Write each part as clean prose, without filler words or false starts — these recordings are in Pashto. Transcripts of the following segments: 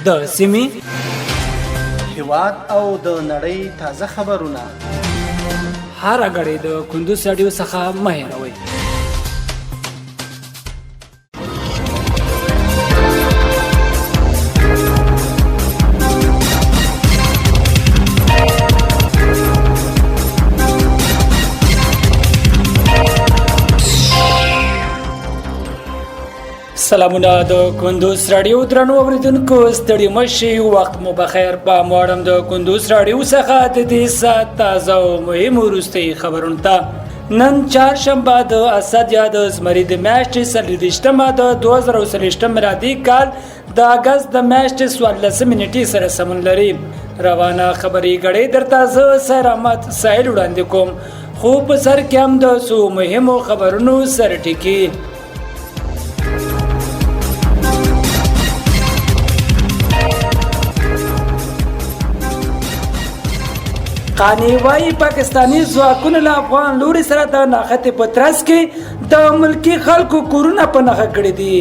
د سیمې هیواد او د نړۍ تازه خبرونه هر غړي د کندوز رادیو څخه مه هېروئ. سلامونه د کندوز رادیو درنو اوریدونکو ستړي مشي وخت مو بخیر. په موړم د کندوز رادیو څخه د دې سات تازه او مهم وروستي خبرونه ته نن چهارشنبه د اسد یا د زمري د میاشتې 24مه د 2023 میلادي کال د اگست د میاشتې 14 منټې سره سمون لري. روانه خبري غړې درته زه سیر احمد سایل وړاندې کوم. خو په سر کې هم د څو مهمو خبرونو سره ټکی. قانی وايي پاکستانی ځواکونه له افغان لوري سره د ناخته په ترڅ کې د ملکی خلکو کورونه په نخښه کړی دي.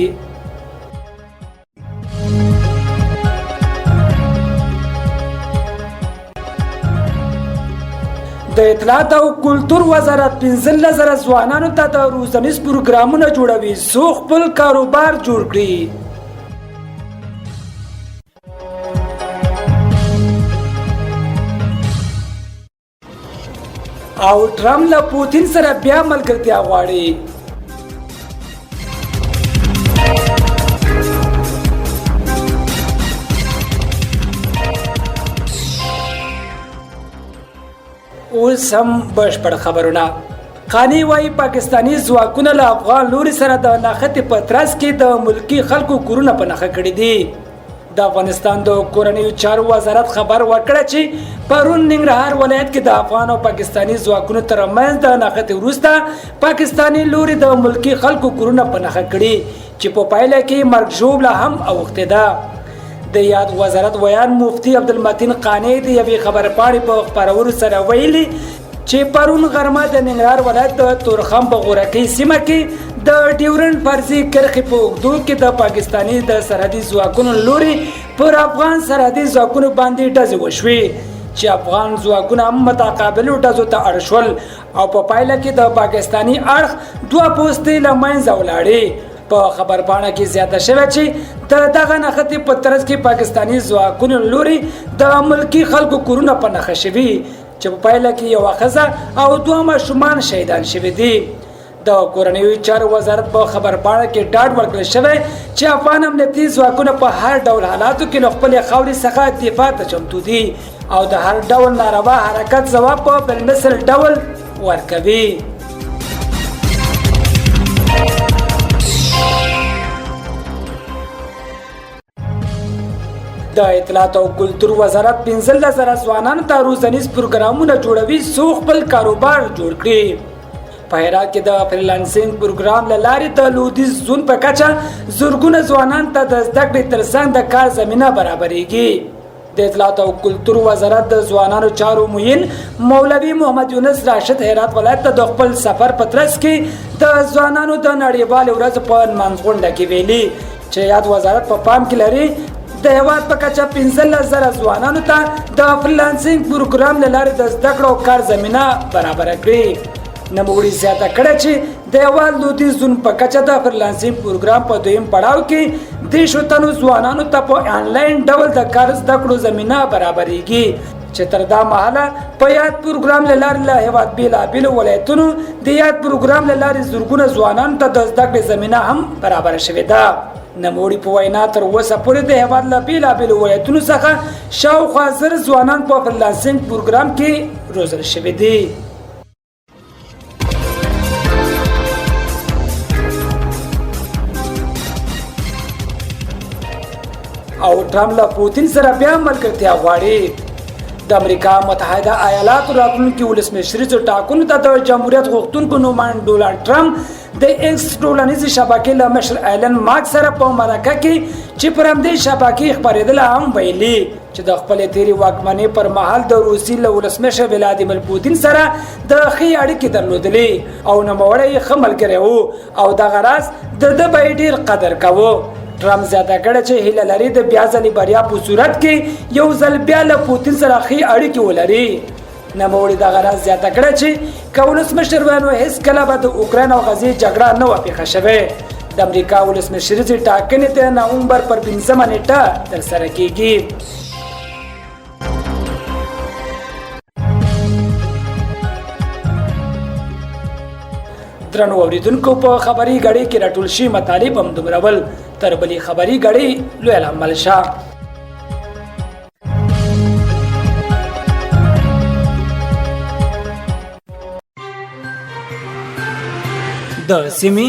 د اطلاعات او کلتور وزارت 15,000 ځوانانو ته د روزنیز پروګرامونه جوړوي څو خپل کاروبار جوړ کړي. او ټرمپ له پوتین سره بیا ملګرتیا غواړي. اوس هم بشپړ خبرونه. قانی وايي پاکستانی ځواکونه له افغان لوري سره د ناخته په ترڅ کې د ملکی خلکو کورونه په نخښه کړی دي. د افغانستان د کورنیو چارو وزارت خبر ورکړ چې پرون ننګرهار ولایت کې د افغان او پاکستانی ځواکونو ترمنځ د ناخته وروسته پاکستانی لوري د ملکی خلکو کورونه په نخښه کړي چې په پایله کې مرګ ژوبله هم اوښتې ده. د یاد وزارت ویان مفتی عبدالمتین قانی د یوې خبرپاڼې په خپرولو سره ویلي چې پرون غرمه د ننګرهار ولایت د تورخم په غورکۍ سیمه کې د ډیورنډ فرضي کرښې په اوږدو کې د پاکستاني د سرحدي ځواکونو لوري پر افغان سرحدي ځواکونو باندې ډزې وشوې چې افغان ځواکونه متقابلو ډزو ته اړ شول او په پایله کې د پاکستاني اړخ 2 پوستې له منځه ولاړې. په خبرپاڼه کې زیاته شوې چې د دغه نښتې په ترڅ کې پاکستاني ځواکونو لوري د ملکی خلکو کورونه په نښه شوي چې په پایله کې یوه ښځه او 2 ماشومان شهیدان شوي دي. د کورنیو چارو وزارت په خبرپاڼه کې ډاډ ورکړل شوی چې افغان امنیتي ځواکونه په هر ډول حالاتو کې له خپلې خاورې څخه دفاع ته چمتو دي او د هر ډول ناروا حرکت ځواب په بالمثل ډول ورکوي. د اطلاعات او کلتور وزارت 15,000 ځوانانو ته روزنیز پروګرامونه جوړوي څو خپل کاروبار جوړ کړي. په هرات کې د فریلانسینګ پروګرام له لارې د لویدیځ زون په کچه زرګونه ځوانان ته د زده کړې ترڅنګ د کار زمینه برابرېږي. د اطلاعات او کلتور وزارت د ځوانانو چارو معین مولوي محمد یونس راشد هرات ولایت ته د خپل سفر په ترڅ کې د ځوانانو د نړیوالې ورځې په نمانځغونډه کې ویلي چې یاد وزارت په پام کې لري د هیواد په کچه 15,000 ځوانانو ته د فریلانسینګ پروګرام له لارې د زده کړو کار زمینه برابره کړي. نوموړي زیاته کړه چې د هیواد لویدیځ زون په کچه د فریلانسینګ پروګرام په دویم پړاو کې 10 تنو ځوانانو ته په آنلاین ډول د کار زده کړو زمینه برابرېږي چې تر دا مهاله په یاد پروګرام له لارې له هیواد بېلابېلو ولایتونو د یاد پروګرام له لارې زرګونه ځوانانو ته د زده کړې زمینه هم برابره شوې ده. نوموړي په وینا تر اوسه پورې د هیواد له بېلابېلو ولایتونو څخه شاوخوا 1000 ځوانان په فریلانسینګ پروګرام کې روزل شوي دي. او ټرمپ له پوتین سره بیا ملګرتیا غواړي. د امریکا متحده ایالاتو راتلونکي ولسمشریزو ټاکنو ته د جمهوریت غوښتونکو نوماند ډونالډ ټرمپ د ایکس ټولنیزې شبکې له مشر ایلن ماسک سره په مرکه کې چې پر همدې شبکې خپرېدله هم ویلي چې د خپلې تیرې واکمنۍ پر مهال د روسیې له ولسمشر ولادیمیر پوتین سره د ښې اړیکې درلودلې او نوموړی یې ښه ملګری و او دغه راز د ده به یې ډېر قدر کوو. ټرمپ زیاته کړه چې هیله لري د بیا ځلې بریا په صورت کې یو ځل بیا له پوتین سره ښې اړیکې ولري. نوموړي دغه راز زیاته کړه چې که ولسمشر وای نو هېڅکله به د اوکراین او غزې جګړه نه وه پېښه شوې. د امریکا ولسمشریزې ټاکنې د نومبر پر 5مه نیټه ترسره کیږي. درنو اوریدونکو په خبري غړي کې راټول شي مطالب هم دومره ول تر بلې خبري غړي لوی العمل شه. د سیمې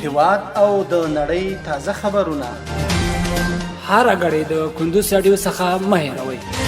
هیواد او د نړۍ تازه خبرونه هر غړي د کندوز رادیو څخه مه هېروئ.